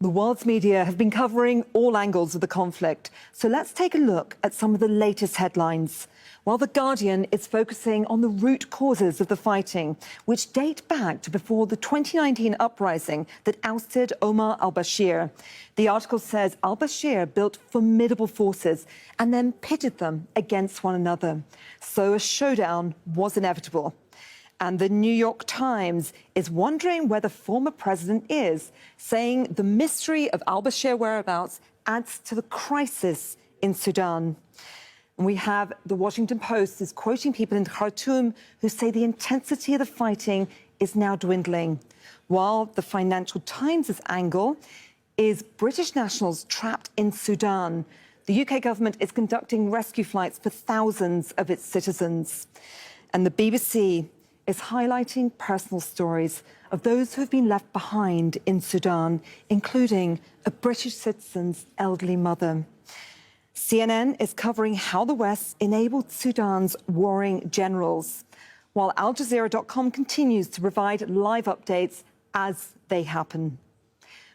The world's media have been covering all angles of the conflict. So let's take a look at some of the latest headlines. While The Guardian is focusing on the root causes of the fighting, which date back to before the 2019 uprising that ousted Omar al-Bashir. The article says al-Bashir built formidable forces and then pitted them against one another. So a showdown was inevitable. And the New York Times is wondering where the former president is, saying the mystery of al-Bashir whereabouts adds to the crisis in Sudan. And we have the Washington Post is quoting people in Khartoum who say the intensity of the fighting is now dwindling, while the Financial Times' angle is British nationals trapped in Sudan. The UK government is conducting rescue flights for thousands of its citizens. And the BBC is highlighting personal stories of those who have been left behind in Sudan, including a British citizen's elderly mother. CNN is covering how the West enabled Sudan's warring generals, while AlJazeera.com continues to provide live updates as they happen.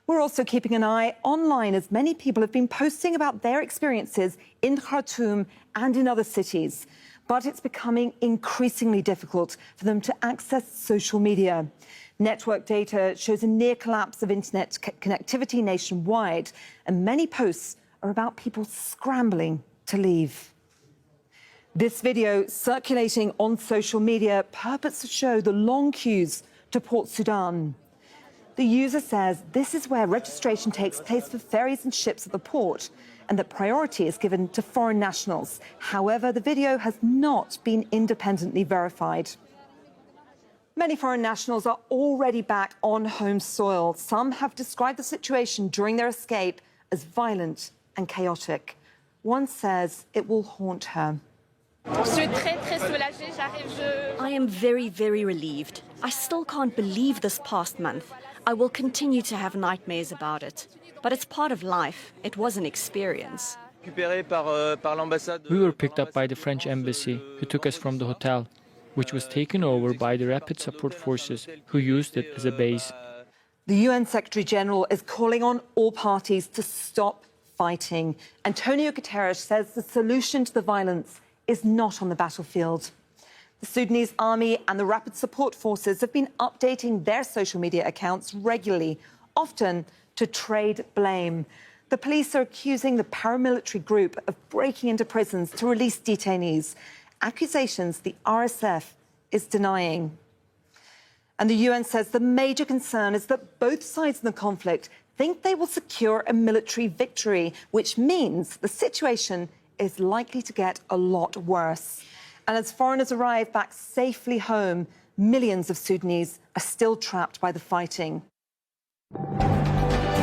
We're also keeping an eye online as many people have been posting about their experiences in Khartoum and in other cities. But it's becoming increasingly difficult for them to access social media. Network data shows a near collapse of internet connectivity nationwide, and many posts are about people scrambling to leave. This video circulating on social media purports to show the long queues to Port Sudan. The user says this is where registration takes place for ferries and ships at the port, and that priority is given to foreign nationals. However, the video has not been independently verified. Many foreign nationals are already back on home soil. Some have described the situation during their escape as violent and chaotic. One says it will haunt her. I am very, very relieved. I still can't believe this past month. I will continue to have nightmares about it. But it's part of life. It was an experience. We were picked up by the French embassy, who took us from the hotel, which was taken over by the Rapid Support Forces, who used it as a base. The UN Secretary-General is calling on all parties to stop fighting. Antonio Guterres says the solution to the violence is not on the battlefield. The Sudanese army and the Rapid Support Forces have been updating their social media accounts regularly, often to trade blame. The police are accusing the paramilitary group of breaking into prisons to release detainees, accusations the RSF is denying. And the UN says the major concern is that both sides in the conflict think they will secure a military victory, which means the situation is likely to get a lot worse. And as foreigners arrive back safely home, millions of Sudanese are still trapped by the fighting.